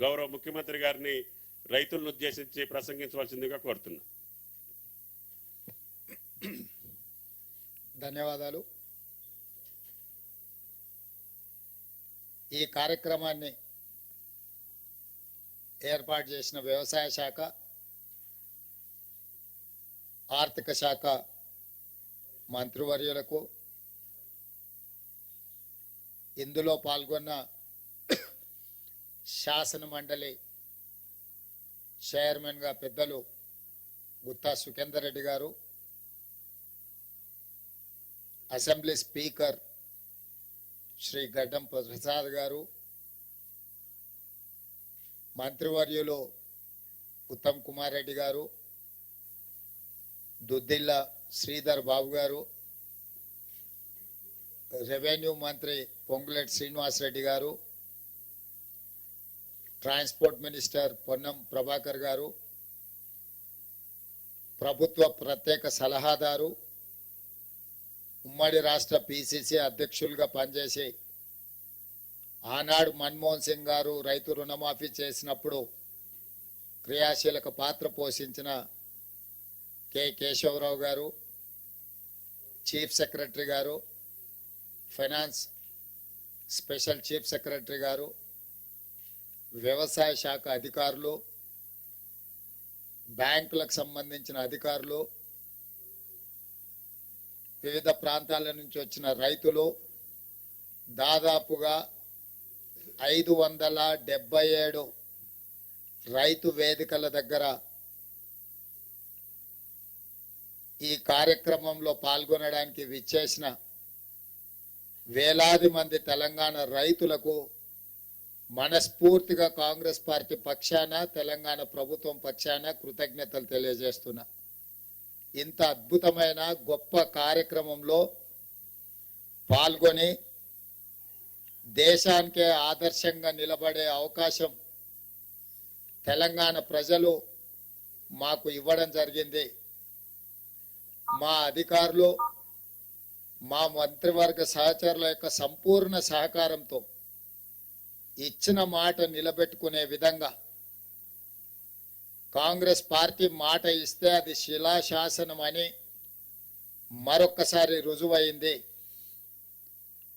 గౌరవ ముఖ్యమంత్రి గారిని రైతులను ఉద్దేశించి ప్రసంగించవలసిందిగా కోరుతున్నా. ధన్యవాదాలు. ఈ కార్యక్రమాన్ని ఏర్పాటు చేసిన వ్యవసాయ శాఖ, ఆర్థిక శాఖ మంత్రివర్యులకు, ఇందులో పాల్గొన్న శాసన మండలి చైర్మన్గా పెద్దలు గుత్తా సుఖేందర్ రెడ్డి గారు, అసెంబ్లీ స్పీకర్ శ్రీ గడ్డం ప్రసాద్ గారు, మంత్రివర్యులు ఉత్తమ్ కుమార్ రెడ్డి గారు, దుద్దిల్ల శ్రీధర్ బాబు గారు, రెవెన్యూ మంత్రి పొంగులేటి శ్రీనివాసరెడ్డి గారు, ట్రాన్స్పోర్ట్ మినిస్టర్ పొన్నం ప్రభాకర్ గారు, ప్రభుత్వ ప్రత్యేక సలహాదారు, ఉమ్మడి రాష్ట్ర పిసిసి అధ్యక్షులుగా పనిచేసి ఆనాడు మన్మోహన్ సింగ్ గారు రైతు రుణమాఫీ చేసినప్పుడు క్రియాశీలక పాత్ర పోషించిన కె కేశవరావు గారు, చీఫ్ సెక్రటరీ గారు, ఫైనాన్స్ స్పెషల్ చీఫ్ సెక్రటరీ గారు, వ్యవసాయ శాఖ అధికారులు, బ్యాంకులకు సంబంధించిన అధికారులు, వివిధ ప్రాంతాల నుంచి వచ్చిన రైతులు, దాదాపుగా 577 రైతు వేదికల దగ్గర ఈ కార్యక్రమంలో పాల్గొనడానికి విచ్చేసిన వేలాది మంది తెలంగాణ రైతులకు మనస్ఫూర్తిగా కాంగ్రెస్ పార్టీ పక్షాన, తెలంగాణ ప్రభుత్వం పక్షాన కృతజ్ఞతలు తెలియజేస్తున్నా. ఇంత అద్భుతమైన గొప్ప కార్యక్రమంలో పాల్గొని దేశానికే ఆదర్శంగా నిలబడే అవకాశం తెలంగాణ ప్రజలు మాకు ఇవ్వడం జరిగింది. మా అధికారులు, మా మంత్రివర్గ సహచరుల యొక్క సంపూర్ణ సహకారంతో ఇచ్చిన మాట నిలబెట్టుకునే విధంగా కాంగ్రెస్ పార్టీ మాట ఇస్తే అది శిలాశాసనం అని మరొక్కసారి రుజువైంది.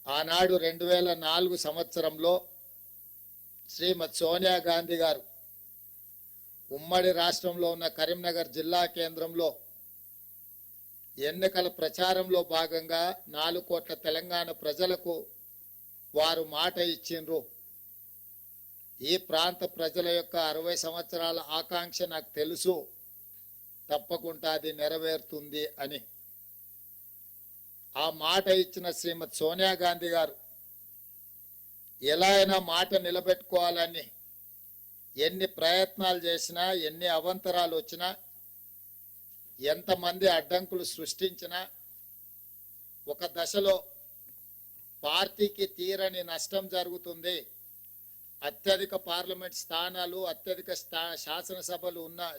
ఆనాడు 2004 సంవత్సరంలో శ్రీమతి సోనియా గాంధీ గారు ఉమ్మడి రాష్ట్రంలో ఉన్న కరీంనగర్ జిల్లా కేంద్రంలో ఎన్నికల ప్రచారంలో భాగంగా 4 కోట్ల తెలంగాణ ప్రజలకు వారు మాట ఇచ్చిండ్రు. ఈ ప్రాంత ప్రజల యొక్క 60 సంవత్సరాల ఆకాంక్ష నాకు తెలుసు, తప్పకుండా అది నెరవేరుతుంది అని. ఆ మాట ఇచ్చిన శ్రీమతి సోనియా గాంధీ గారు ఎలా అయినా మాట నిలబెట్టుకోవాలని ఎన్ని ప్రయత్నాలు చేసినా, ఎన్ని అవంతరాలు వచ్చినా, ఎంతమంది అడ్డంకులు సృష్టించినా, ఒక దశలో పార్టీకి తీరని నష్టం జరుగుతుంది, అత్యధిక పార్లమెంట్ స్థానాలు, అత్యధిక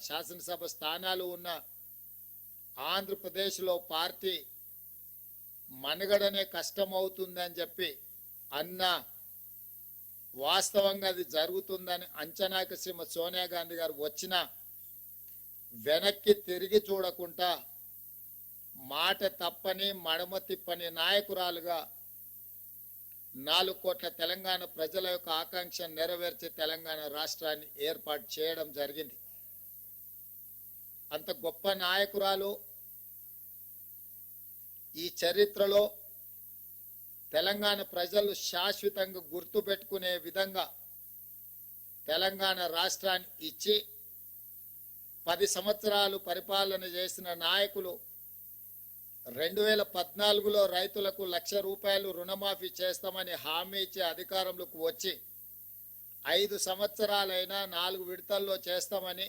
శాసనసభ స్థానాలు ఉన్న ఆంధ్రప్రదేశ్లో పార్టీ మనుగడనే కష్టమవుతుందని చెప్పి అన్న వాస్తవంగా అది జరుగుతుందని అంచనాకి శ్రీమతి సోనియా గాంధీ గారు వచ్చిన వెనక్కి తిరిగి చూడకుండా మాట తప్పని మడమ తిప్పని నాయకురాలుగా 4 కోట్ల తెలంగాణ ప్రజల యొక్క ఆకాంక్ష నెరవేర్చి తెలంగాణ రాష్ట్రాన్ని ఏర్పాటు చేయడం జరిగింది. అంత గొప్ప నాయకురాలు ఈ చరిత్రలో తెలంగాణ ప్రజలు శాశ్వతంగా గుర్తుపెట్టుకునే విధంగా తెలంగాణ రాష్ట్రాన్ని ఇచ్చి 10 సంవత్సరాలు పరిపాలన చేసిన నాయకులు 2014లో రైతులకు ₹1,00,000 రుణమాఫీ చేస్తామని హామీ ఇచ్చి అధికారంలోకి వచ్చి 5 సంవత్సరాలైనా 4 విడతల్లో చేస్తామని,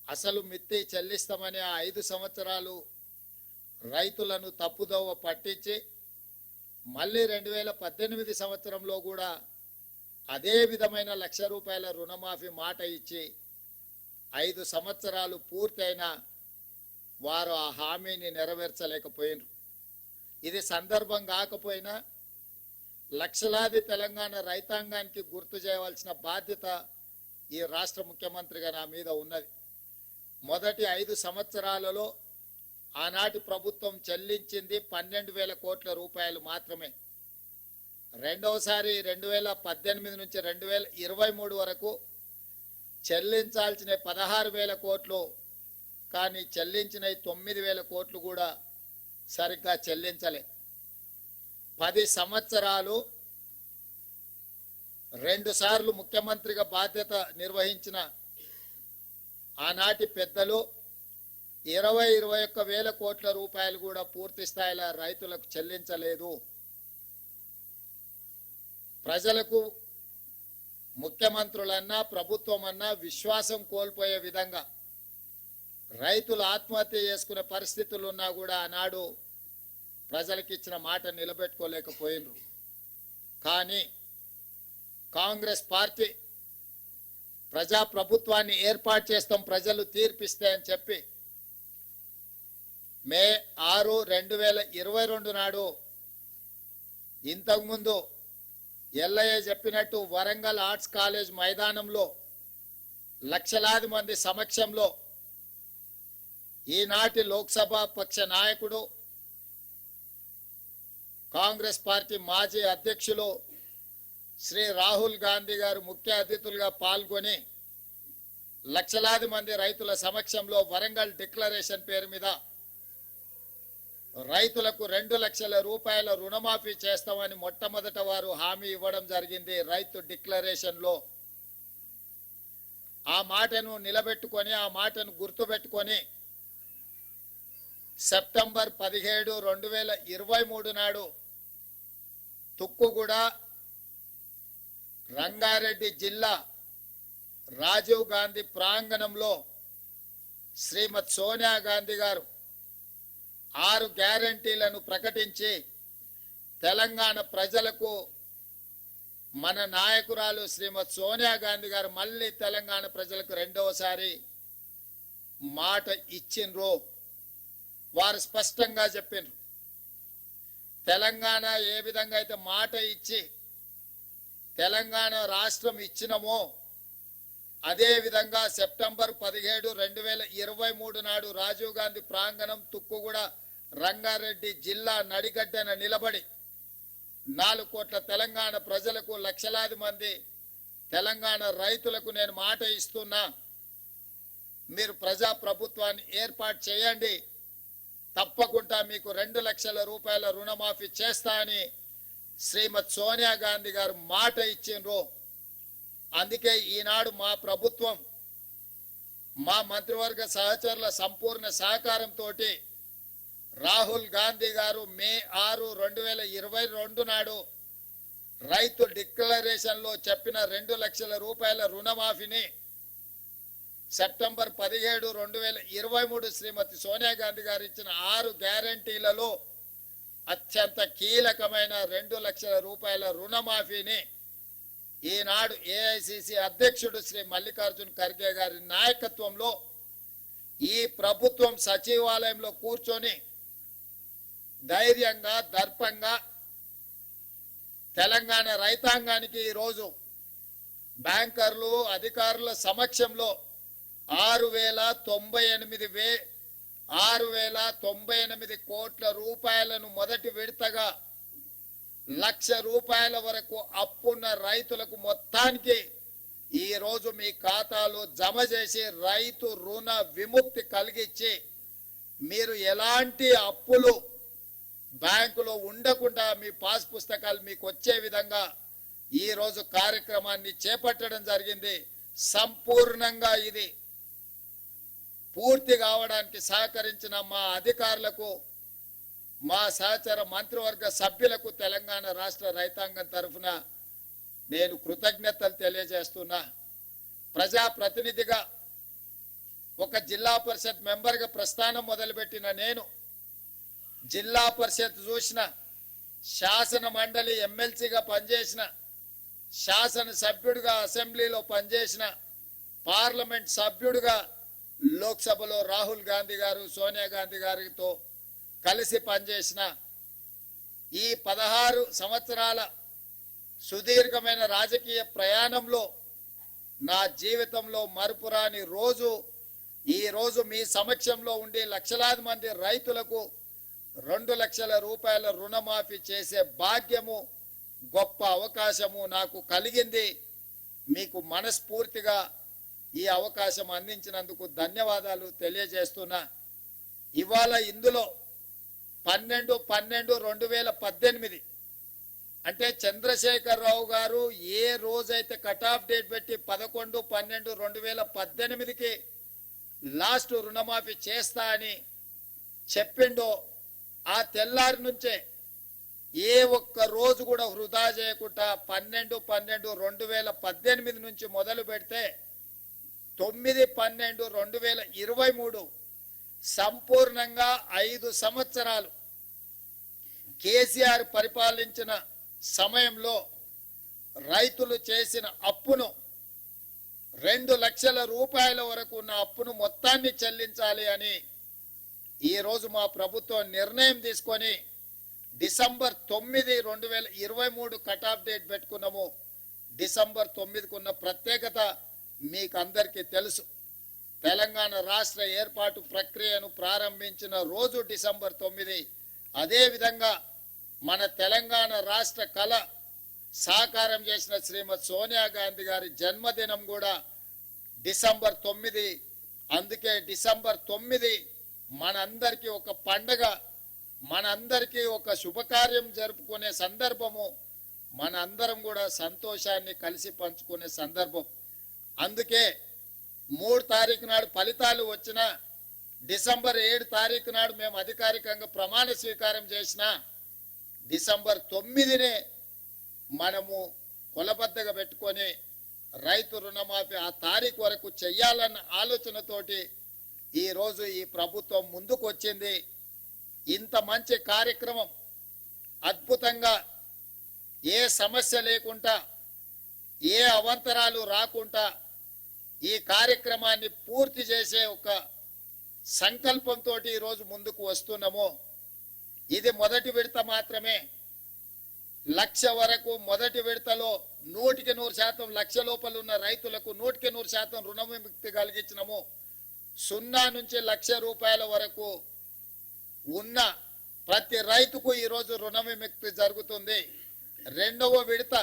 అసలు మిత్తి చెల్లిస్తామని ఆ 5 సంవత్సరాలు రైతులను తప్పుదోవ పట్టించి మళ్ళీ 2018 సంవత్సరంలో కూడా అదే విధమైన ₹1,00,000 రుణమాఫీ మాట ఇచ్చి 5 సంవత్సరాలు పూర్తయినా వారు ఆ హామీని నెరవేర్చలేకపోయినారు. ఇది సందర్భం కాకపోయినా లక్షలాది తెలంగాణ రైతాంగానికి గుర్తు చేయవలసిన బాధ్యత ఈ రాష్ట్ర ముఖ్యమంత్రిగా నా మీద ఉన్నది. మొదటి 5 సంవత్సరాలలో ఆనాటి ప్రభుత్వం చెల్లించింది 12,000 కోట్ల రూపాయలు మాత్రమే. రెండవసారి 2018 నుంచి 2023 వరకు చెల్లించాల్సిన 16,000 కోట్లు, కానీ చెల్లించిన 9,000 కోట్లు కూడా సరిగ్గా చెల్లించలే. 10 సంవత్సరాలు 2 సార్లు ముఖ్యమంత్రిగా బాధ్యత నిర్వహించిన ఆనాటి పెద్దలు 21,000 కోట్ల రూపాయలు కూడా పూర్తి స్థాయిలో రైతులకు చెల్లించలేదు. ప్రజలకు ముఖ్యమంత్రులన్నా ప్రభుత్వం అన్నా విశ్వాసం కోల్పోయే విధంగా రైతులు ఆత్మహత్య చేసుకునే పరిస్థితులు ఉన్నా కూడా ఆనాడు ప్రజలకు ఇచ్చిన మాట నిలబెట్టుకోలేకపోయినరు. కానీ కాంగ్రెస్ పార్టీ ప్రజా ప్రభుత్వాన్ని ఏర్పాటు చేస్తాం, ప్రజలు తీర్పిస్తే అని చెప్పి మే 6, 2022 నాడు ఇంతకుముందు ఎల్లయ్య చెప్పినట్టు వరంగల్ ఆర్ట్స్ కాలేజ్ మైదానంలో లక్షలాది మంది సమక్షంలో ఈనాటి లోక్సభ పక్ష నాయకుడు కాంగ్రెస్ పార్టీ మాజీ అధ్యక్షులు శ్రీ రాహుల్ గాంధీ గారు ముఖ్య అతిథులుగా పాల్గొని లక్షలాది మంది రైతుల సమక్షంలో వరంగల్ డిక్లరేషన్ పేరు మీద రైతులకు 2 లక్షల రూపాయల రుణమాఫీ చేస్తామని మొట్టమొదట వారు హామీ ఇవ్వడం జరిగింది. రైతు డిక్లరేషన్ లో ఆ మాటను నిలబెట్టుకొని, ఆ మాటను గుర్తుపెట్టుకొని సెప్టెంబర్ 17, 2023 నాడు తుక్కుగూడ రంగారెడ్డి జిల్లా రాజీవ్ గాంధీ ప్రాంగణంలో శ్రీమతి సోనియా గాంధీ గారు 6 గ్యారంటీలను ప్రకటించి తెలంగాణ ప్రజలకు మన నాయకురాలు శ్రీమతి సోనియా గాంధీ గారు మళ్ళీ తెలంగాణ ప్రజలకు రెండవసారి మాట ఇచ్చిండ్రు. వారు స్పష్టంగా చెప్పిండ్రు, తెలంగాణ ఏ విధంగా అయితే మాట ఇచ్చి తెలంగాణ రాష్ట్రం ఇచ్చినమో అదే విధంగా సెప్టెంబర్ 17, 2023 నాడు రాజీవ్ గాంధీ ప్రాంగణం తుక్కుగూడ రంగారెడ్డి జిల్లా నడిగడ్డన నిలబడి 4 కోట్ల తెలంగాణ ప్రజలకు, లక్షలాది మంది తెలంగాణ రైతులకు నేను మాట ఇస్తున్నా, మీరు ప్రజా ప్రభుత్వాన్ని ఏర్పాటు చేయండి, తప్పకుండా మీకు 2 లక్షల రూపాయల రుణమాఫీ చేస్తా అని శ్రీమతి సోనియా గాంధీ గారు మాట ఇచ్చిండ్రు. అందుకే ఈనాడు మా ప్రభుత్వం, మా మంత్రివర్గ సహచరుల సంపూర్ణ సహకారంతో రాహుల్ గాంధీ గారు మే 6, 2022 నాడు రైతు డిక్లరేషన్ లో చెప్పిన 2 లక్షల రూపాయల రుణమాఫీని సెప్టెంబర్ 17, 2023 శ్రీమతి సోనియా గాంధీ గారు ఇచ్చిన 6 గ్యారంటీలలో అత్యంత కీలకమైన 2 లక్షల రూపాయల రుణమాఫీని ఈనాడు ఏఐసిసి అధ్యక్షుడు శ్రీ మల్లికార్జున్ ఖర్గే గారి నాయకత్వంలో ఈ ప్రభుత్వం సచివాలయంలో కూర్చొని ధైర్యంగా, దర్పంగా తెలంగాణ రైతాంగానికి ఈరోజు బ్యాంకర్లు, అధికారుల సమక్షంలో 6,098 కోట్ల రూపాయలను మొదటి విడతగా 1,00,000 రూపాయల వరకు అప్పున్న రైతులకు మొత్తానికి ఈ రోజు మీ ఖాతాలో జమ చేసి రైతు రుణ విముక్తి కలిగించి మీరు ఎలాంటి అప్పులు బ్యాంకులో ఉండకుండా మీ పాస్ పుస్తకాలు మీకు వచ్చే విధంగా ఈ రోజు కార్యక్రమాన్ని చేపట్టడం జరిగింది. సంపూర్ణంగా ఇది పూర్తి కావడానికి సహకరించిన మా అధికారులకు, మా సహచర మంత్రివర్గ సభ్యులకు తెలంగాణ రాష్ట్ర రైతాంగం తరఫున నేను కృతజ్ఞతలు తెలియజేస్తున్నా. ప్రజాప్రతినిధిగా ఒక జిల్లా పరిషత్ మెంబర్గా ప్రస్థానం మొదలుపెట్టిన నేను జిల్లా పరిషత్ చూసిన, శాసన మండలి ఎమ్మెల్సీగా పనిచేసిన, శాసన సభ్యుడిగా అసెంబ్లీలో పనిచేసిన, పార్లమెంట్ సభ్యుడిగా లోక్సభలో రాహుల్ గాంధీ గారు, సోనియా గాంధీ గారితో కలిసి పనిచేసిన ఈ 16 సంవత్సరాల సుదీర్ఘమైన రాజకీయ ప్రయాణంలో నా జీవితంలో మరుపురాని రోజు ఈ రోజు మీ సమక్షంలో ఉండి లక్షలాది మంది రైతులకు 2 లక్షల రూపాయల రుణమాఫీ చేసే భాగ్యము గొప్ప అవకాశము నాకు కలిగింది. మీకు మనస్ఫూర్తిగా ఈ అవకాశం అందించినందుకు ధన్యవాదాలు తెలియజేస్తున్నా. ఇవాళ ఇందులో 12/12/2018 అంటే చంద్రశేఖరరావు గారు ఏ రోజైతే కట్ ఆఫ్ డేట్ పెట్టి 11/12/2018కి లాస్ట్ రుణమాఫీ చేస్తా అని చెప్పిండో ఆ తెల్లారి నుంచే ఏ ఒక్క రోజు కూడా వృధా చేయకుండా 12/12/2018 నుంచి మొదలు పెడితే 9/12/2023 సంపూర్ణంగా 5 సంవత్సరాలు కేసీఆర్ పరిపాలించిన సమయంలో రైతులు చేసిన అప్పును 2 లక్షల రూపాయల వరకు ఉన్న అప్పును మొత్తాన్ని చెల్లించాలి అని ఈరోజు మా ప్రభుత్వం నిర్ణయం తీసుకొని డిసెంబర్ 9, 2023 కట్ ఆఫ్ డేట్ పెట్టుకున్నాము. డిసెంబర్ 9కు ఉన్న ప్రత్యేకత మీకు అందరికీ తెలుసు. తెలంగాణ రాష్ట్ర ఏర్పాటు ప్రక్రియను ప్రారంభించిన రోజు డిసెంబర్ 9. అదేవిధంగా మన తెలంగాణ రాష్ట్ర కళ సాకారం చేసిన శ్రీమతి సోనియా గాంధీ గారి జన్మదినం కూడా డిసెంబర్ 9. అందుకే డిసెంబర్ 9 మనందరికీ ఒక పండగ, మనందరికీ ఒక శుభకార్యం జరుపుకునే సందర్భము, మనందరం కూడా సంతోషాన్ని కలిసి పంచుకునే సందర్భం. అందుకే 3 తారీఖు నాడు ఫలితాలు వచ్చిన డిసెంబర్ 7 తారీఖు నాడు మేము అధికారికంగా ప్రమాణ స్వీకారం చేసిన డిసెంబర్ 9నే మనము కొలబద్దగా పెట్టుకొని రైతు రుణమాఫీ ఆ తారీఖు వరకు చెయ్యాలన్న ఆలోచనతోటి ఈరోజు ఈ ప్రభుత్వం ముందుకు వచ్చింది. ఇంత మంచి కార్యక్రమం అద్భుతంగా ఏ సమస్య లేకుండా ఏ అవాంతరాలు రాకుండా ఈ కార్యక్రమాన్ని పూర్తి చేసే ఒక సంకల్పంతో ఈరోజు ముందుకు వస్తున్నాము. ఇది మొదటి విడత మాత్రమే. 1,00,000 వరకు మొదటి విడతలో 100% లక్ష లోపల ఉన్న రైతులకు 100% రుణ విముక్తి కలిగించినము. 0 నుంచి 1,00,000 రూపాయల వరకు ఉన్న ప్రతి రైతుకు ఈరోజు రుణ విముక్తి జరుగుతుంది. రెండవ విడత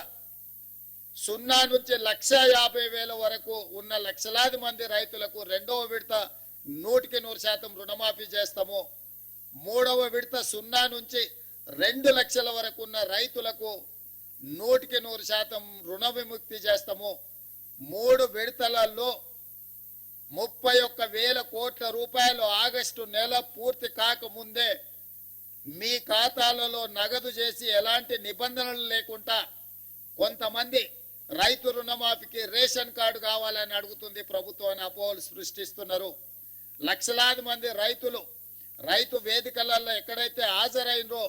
0 నుంచి 1,50,000 వరకు ఉన్న లక్షలాది మంది రైతులకు రెండవ విడత 100% రుణమాఫీ చేస్తాము. మూడవ విడత 0 నుంచి 2 లక్షల వరకు ఉన్న రైతులకు 100% రుణ విముక్తి చేస్తాము. 3 విడతలలో 31,000 కోట్ల రూపాయలు ఆగస్టు నెల పూర్తి కాకముందే మీ ఖాతాలలో నగదు చేసి ఎలాంటి నిబంధనలు లేకుండా కొంతమంది రైతు రుణమాఫీకి రేషన్ కార్డు కావాలని అడుగుతుంది ప్రభుత్వాన్ని అపోహలు సృష్టిస్తున్నారు. లక్షలాది మంది రైతులు రైతు వేదికలలో ఎక్కడైతే హాజరైనరో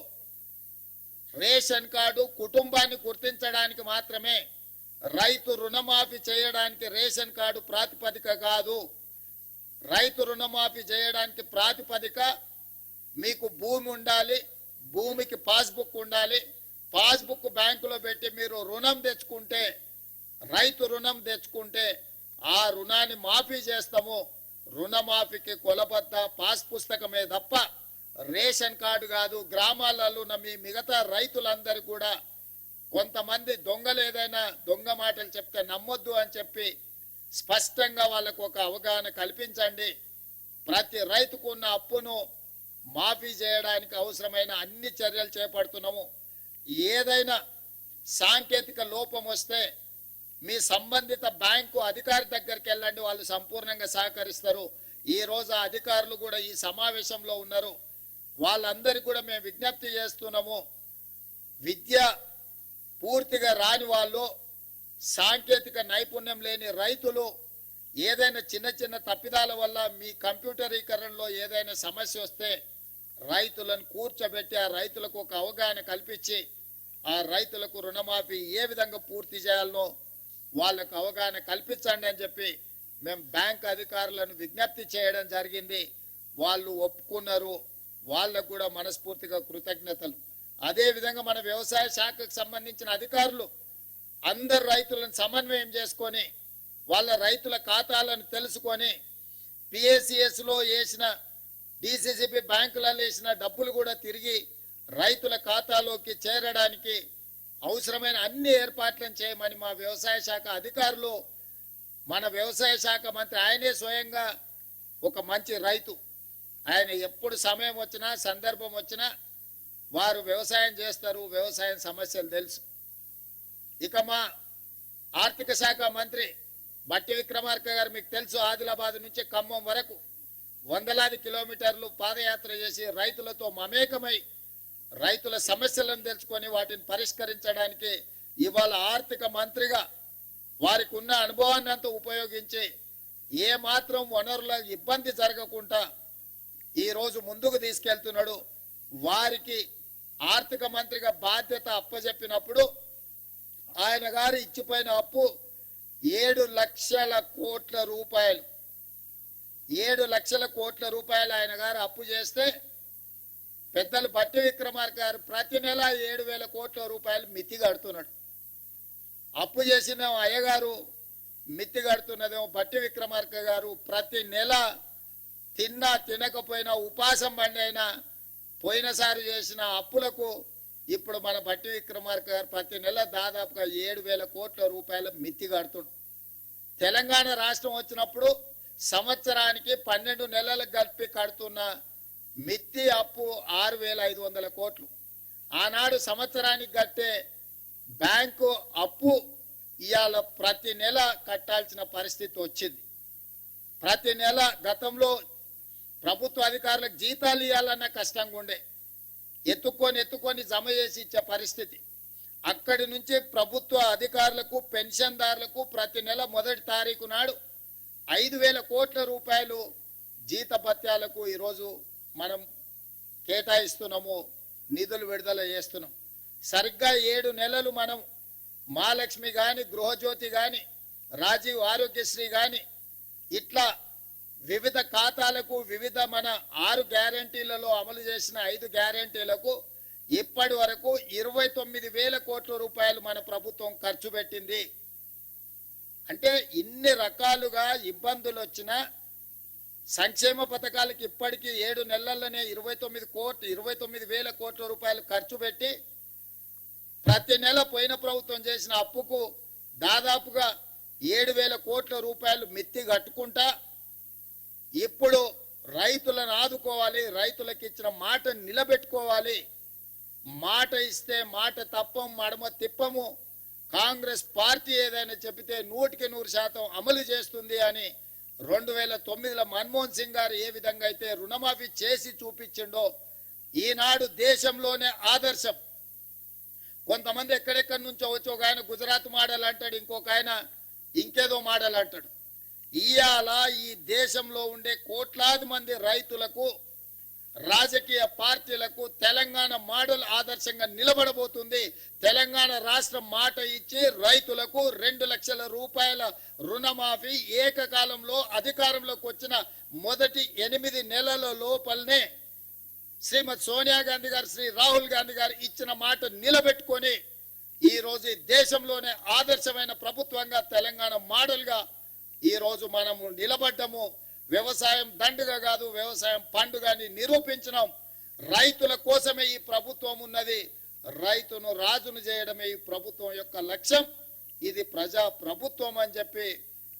రేషన్ కార్డు కుటుంబాన్ని గుర్తించడానికి మాత్రమే, రైతు రుణమాఫీ చేయడానికి రేషన్ కార్డు ప్రాతిపదిక కాదు. రైతు రుణమాఫీ చేయడానికి ప్రాతిపదిక మీకు భూమి ఉండాలి, భూమికి పాస్బుక్ ఉండాలి. పాస్బుక్ బ్యాంకులో పెట్టి మీరు రుణం తెచ్చుకుంటే, రైతు రుణం తెచ్చుకుంటే ఆ రుణాన్ని మాఫీ చేస్తాము. రుణమాఫీకి కొలబద్ద పాస్ పుస్తకమే తప్ప రేషన్ కార్డు కాదు. గ్రామాలలో ఉన్న మీ మిగతా రైతులందరూ కూడా కొంతమంది దొంగలు ఏదైనా దొంగ మాటలు చెప్తే నమ్మొద్దు అని చెప్పి స్పష్టంగా వాళ్ళకు ఒక అవగాహన కల్పించండి. ప్రతి రైతుకు ఉన్న అప్పును మాఫీ చేయడానికి అవసరమైన అన్ని చర్యలు చేపడుతున్నాము. ఏదైనా సాంకేతిక లోపం వస్తే మీ సంబంధిత బ్యాంకు అధికారి దగ్గరికి వెళ్ళండి, వాళ్ళు సంపూర్ణంగా సహకరిస్తారు. ఈ రోజు అధికారులు కూడా ఈ సమావేశంలో ఉన్నారు. వాళ్ళందరికీ కూడా మేము విజ్ఞప్తి చేస్తున్నాము. విద్య పూర్తిగా రాని వాళ్ళు, సాంకేతిక నైపుణ్యం లేని రైతులు ఏదైనా చిన్న చిన్న తప్పిదాల వల్ల మీ కంప్యూటరీకరణలో ఏదైనా సమస్య వస్తే రైతులను కూర్చోబెట్టి ఆ రైతులకు ఒక అవగాహన కల్పించి ఆ రైతులకు రుణమాఫీ ఏ విధంగా పూర్తి చేయాలనో వాళ్ళకు అవగాహన కల్పించండి అని చెప్పి మేము బ్యాంక్ అధికారులను విజ్ఞప్తి చేయడం జరిగింది. వాళ్ళు ఒప్పుకున్నారు. వాళ్ళకు కూడా మనస్ఫూర్తిగా కృతజ్ఞతలు. అదేవిధంగా మన వ్యవసాయ శాఖకు సంబంధించిన అధికారులు అందరు రైతులను సమన్వయం చేసుకొని వాళ్ళ రైతుల ఖాతాలను తెలుసుకొని PACS లో వేసిన DCCB బ్యాంకులలో వేసిన డబ్బులు కూడా తిరిగి రైతుల ఖాతాలోకి చేరడానికి అవసరమైన అన్ని ఏర్పాట్లను చేయమని మా వ్యవసాయ శాఖ అధికారులు, మన వ్యవసాయ శాఖ మంత్రి ఆయనే స్వయంగా ఒక మంచి రైతు, ఆయన ఎప్పుడు సమయం వచ్చినా సందర్భం వచ్చినా వారు వ్యవసాయం చేస్తారు, వ్యవసాయం సమస్యలు తెలుసు. ఇక మా ఆర్థిక శాఖ మంత్రి బట్టి విక్రమార్క గారు మీకు తెలుసు, ఆదిలాబాద్ నుంచి ఖమ్మం వరకు వందలాది కిలోమీటర్లు పాదయాత్ర చేసి రైతులతో మమేకమై రైతుల సమస్యలను తెలుసుకొని వాటిని పరిష్కరించడానికి ఇవాళ ఆర్థిక మంత్రిగా వారికి ఉన్న అనుభవాన్ని అంతా ఉపయోగించి ఏ మాత్రం వనరుల ఇబ్బంది జరగకుండా ఈరోజు ముందుకు తీసుకెళ్తున్నాడు. వారికి ఆర్థిక మంత్రిగా బాధ్యత అప్పచెప్పినప్పుడు ఆయన గారు ఇచ్చిపోయిన అప్పు 7 లక్షల కోట్ల రూపాయలు. 7 లక్షల కోట్ల రూపాయలు ఆయన గారు అప్పు చేస్తే పెద్దలు బట్టి విక్రమార్క గారు ప్రతి నెల 7,000 కోట్ల రూపాయలు మిత్తి కడుతున్నాడు. అప్పు చేసిన అయ్యగారు మిత్తి కడుతున్నదేమో బట్టి విక్రమార్క గారు ప్రతి నెల తిన్నా తినకపోయినా ఉపాసం బండి అయినా పోయినసారి చేసిన అప్పులకు ఇప్పుడు మన బట్టి విక్రమార్క గారు ప్రతి నెల దాదాపుగా 7,000 కోట్ల రూపాయల మిత్తి కడుతున్నాడు. తెలంగాణ రాష్ట్రం వచ్చినప్పుడు సంవత్సరానికి 12 నెలలకు కలిపి కడుతున్న మిత్తి అప్పు 6,500 కోట్లు. ఆనాడు సంవత్సరానికి కట్టే బ్యాంకు అప్పు ఇవాళ ప్రతి నెల కట్టాల్సిన పరిస్థితి వచ్చింది. ప్రతి నెల గతంలో ప్రభుత్వ అధికారులకు జీతాలు ఇవ్వాలన్న కష్టంగా ఉండే, ఎత్తుకొని జమ చేసి ఇచ్చే పరిస్థితి. అక్కడి నుంచి ప్రభుత్వ అధికారులకు పెన్షన్దారులకు ప్రతి నెల 1వ తారీఖు నాడు 5,000 కోట్ల రూపాయలు జీతభత్యాలకు ఈరోజు మనం కేటాయిస్తున్నాము, నిధులు విడుదల చేస్తున్నాం. సరిగ్గా 7 నెలలు మనం మహాలక్ష్మి కానీ, గృహజ్యోతి కానీ, రాజీవ్ ఆరోగ్యశ్రీ కానీ ఇట్లా వివిధ ఖాతాలకు వివిధ మన 6 గ్యారంటీలలో అమలు చేసిన 5 గ్యారంటీలకు ఇప్పటి వరకు 29,000 కోట్ల రూపాయలు మన ప్రభుత్వం ఖర్చు పెట్టింది. అంటే ఇన్ని రకాలుగా ఇబ్బందులు వచ్చినా సంక్షేమ పథకాలకు ఇప్పటికీ 7 నెలల్లోనే 29,000 కోట్ల రూపాయలు ఖర్చు పెట్టి ప్రతి నెల పోయిన ప్రభుత్వం చేసిన అప్పుకు దాదాపుగా 7,000 కోట్ల రూపాయలు మిత్తి కట్టుకుంటా ఇప్పుడు రైతులను ఆదుకోవాలి, రైతులకు ఇచ్చిన మాట నిలబెట్టుకోవాలి. మాట ఇస్తే మాట తప్పం, మడమ తిప్పము. కాంగ్రెస్ పార్టీ ఏదైనా చెబితే 100% అమలు చేస్తుంది అని 2009లో మన్మోహన్ సింగ్ గారు ఏ విధంగా అయితే రుణమాఫీ చేసి చూపించిండో ఈనాడు దేశంలోనే ఆదర్శం. కొంతమంది ఎక్కడెక్కడి నుంచో వచ్చి ఒక ఆయన గుజరాత్ మోడల్ అంటాడు, ఇంకొక ఆయన ఇంకేదో మోడల్ అంటాడు. ఇవాళ ఈ దేశంలో ఉండే కోట్లాది మంది రైతులకు, రాజకీయ పార్టీలకు తెలంగాణ మోడల్ ఆదర్శంగా నిలబడబోతుంది. తెలంగాణ రాష్ట్రం మాట ఇచ్చి రైతులకు 2 లక్షల రూపాయల రుణమాఫీ ఏకకాలంలో అధికారంలోకి వచ్చిన మొదటి 8 నెలల లోపలనే శ్రీమతి సోనియా గాంధీ గారు, శ్రీ రాహుల్ గాంధీ గారు ఇచ్చిన మాట నిలబెట్టుకొని ఈ రోజు దేశంలోనే ఆదర్శమైన ప్రభుత్వంగా తెలంగాణ మోడల్గా ఈ రోజు మనము నిలబడ్డము. వ్యవసాయం దండుగ కాదు, వ్యవసాయం పండుగ అని నిరూపించినాం. రైతుల కోసమే ఈ ప్రభుత్వం ఉన్నది, రైతును రాజును చేయడమే ఈ ప్రభుత్వం యొక్క లక్ష్యం. ఇది ప్రజా ప్రభుత్వం అని చెప్పి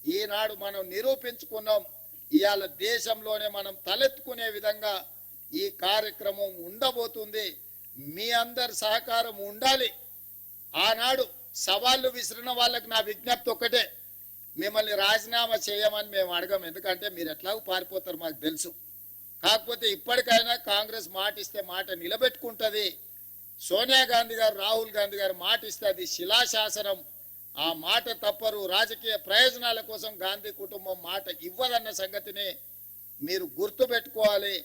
ఈనాడు మనం నిరూపించుకున్నాం. ఇవాళ దేశంలోనే మనం తలెత్తుకునే విధంగా ఈ కార్యక్రమం ఉండబోతుంది. మీ అందరి సహకారం ఉండాలి. ఆనాడు సవాళ్లు విసిరిన వాళ్ళకి నా విజ్ఞప్తి ఒక్కటే, మిమ్మల్ని రాజీనామా చేయమని మేము అడగం, ఎందుకంటే మీరు ఎట్లాగో పారిపోతారు మాకు తెలుసు. కాకపోతే ఇప్పటికైనా కాంగ్రెస్ మాట ఇస్తే మాట నిలబెట్టుకుంటుంది. సోనియా గాంధీ గారు, రాహుల్ గాంధీ గారు మాట ఇస్తే అది శిలాశాసనం. ఆ మాట తప్పరు. రాజకీయ ప్రయోజనాల కోసం గాంధీ కుటుంబం మాట ఇవ్వదన్న సంగతిని మీరు గుర్తుపెట్టుకోవాలి.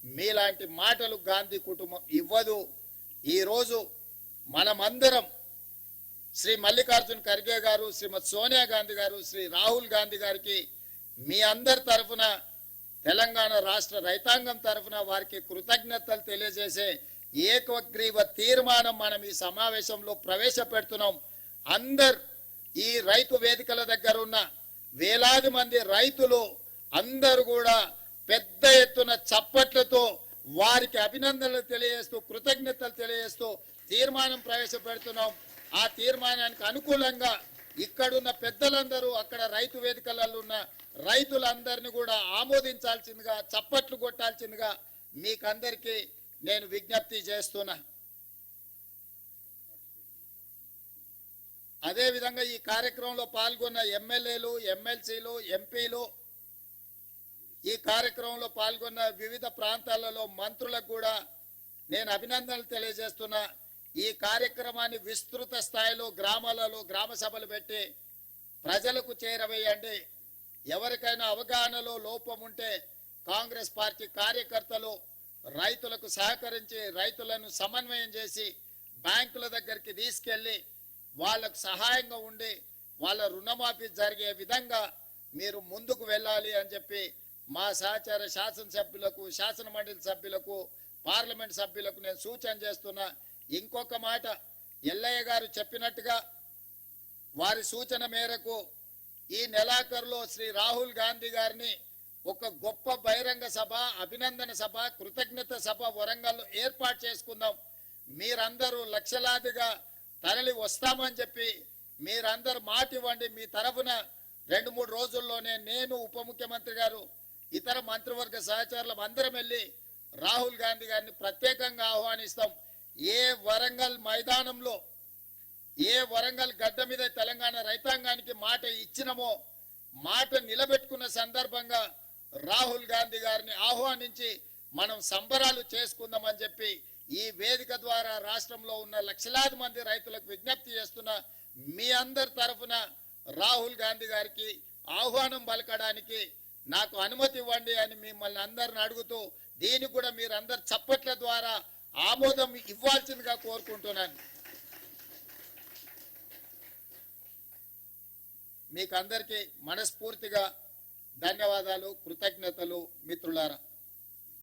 మీలాంటి మాటలు గాంధీ కుటుంబం ఇవ్వదు. ఈరోజు మనమందరం శ్రీ మల్లికార్జున్ ఖర్గే గారు, శ్రీమతి సోనియా గాంధీ గారు, శ్రీ రాహుల్ గాంధీ గారికి మీ అందరి తరఫున, తెలంగాణ రాష్ట్ర రైతాంగం తరఫున వారికి కృతజ్ఞతలు తెలియజేసే ఏకగ్రీవ తీర్మానం మనం ఈ సమావేశంలో ప్రవేశపెడుతున్నాం. అందరు ఈ రైతు వేదికల దగ్గర ఉన్న వేలాది మంది రైతులు అందరూ కూడా పెద్ద ఎత్తున చప్పట్లతో వారికి అభినందనలు తెలియజేస్తూ కృతజ్ఞతలు తెలియజేస్తూ తీర్మానం ప్రవేశపెడుతున్నాం. ఆ తీర్మానానికి అనుకూలంగా ఇక్కడున్న పెద్దలందరూ అక్కడ రైతు వేదికలలో ఉన్న రైతులందరినీ కూడా ఆమోదించాల్సిందిగా చప్పట్లు కొట్టాల్సిందిగా మీకందరికీ నేను విజ్ఞప్తి చేస్తున్నా. అదేవిధంగా ఈ కార్యక్రమంలో పాల్గొన్న ఎమ్మెల్యేలు, ఎమ్మెల్సీలు, ఎంపీలు, ఈ కార్యక్రమంలో పాల్గొన్న వివిధ ప్రాంతాలలో మంత్రులకు కూడా నేను అభినందనలు తెలియజేస్తున్నా. ఈ కార్యక్రమాన్ని విస్తృత స్థాయిలో గ్రామాలలో గ్రామ సభలు పెట్టి ప్రజలకు చేరవేయండి. ఎవరికైనా అవగాహనలో లోపం ఉంటే కాంగ్రెస్ పార్టీ కార్యకర్తలు రైతులకు సహకరించి రైతులను సమన్వయం చేసి బ్యాంకుల దగ్గరికి తీసుకెళ్లి వాళ్ళకు సహాయంగా ఉండి వాళ్ళ రుణమాఫీ జరిగే విధంగా మీరు ముందుకు వెళ్ళాలి అని చెప్పి మా సహచార శాసనసభ్యులకు, శాసన మండలి సభ్యులకు, పార్లమెంట్ సభ్యులకు నేను సూచన చేస్తున్నా. ఇంకొక మాట, ఎల్లయ్య గారు చెప్పినట్టుగా వారి సూచన మేరకు ఈ నెలాఖరులో శ్రీ రాహుల్ గాంధీ గారిని ఒక గొప్ప బహిరంగ సభ, అభినందన సభ, కృతజ్ఞత సభ వరంగల్లో ఏర్పాటు చేసుకుందాం. మీరందరూ లక్షలాదిగా తరలి వస్తామని చెప్పి మీరందరూ మాట ఇవ్వండి. మీ తరఫున 2-3 రోజుల్లోనే నేను, ఉప ముఖ్యమంత్రి గారు, ఇతర మంత్రివర్గ సహచరులం అందరం వెళ్ళి రాహుల్ గాంధీ గారిని ప్రత్యేకంగా ఆహ్వానిస్తాం. ఏ వరంగల్ మైదానంలో, ఏ వరంగల్ గడ్డ మీద తెలంగాణ రైతాంగానికి మాట ఇచ్చినమో మాట నిలబెట్టుకున్న సందర్భంగా రాహుల్ గాంధీ గారిని ఆహ్వానించి మనం సంబరాలు చేసుకుందామని చెప్పి ఈ వేదిక ద్వారా రాష్ట్రంలో ఉన్న లక్షలాది మంది రైతులకు విజ్ఞప్తి చేస్తున్న మీ అందరి తరఫున రాహుల్ గాంధీ గారికి ఆహ్వానం పలకడానికి నాకు అనుమతి ఇవ్వండి అని మిమ్మల్ని అందరిని అడుగుతూ దీనికి కూడా మీరందరు చప్పట్ల ద్వారా ఆమోదం ఇవ్వాల్సిందిగా కోరుకుంటున్నాను. మీకు అందరికీ మనస్ఫూర్తిగా ధన్యవాదాలు, కృతజ్ఞతలు మిత్రులారా.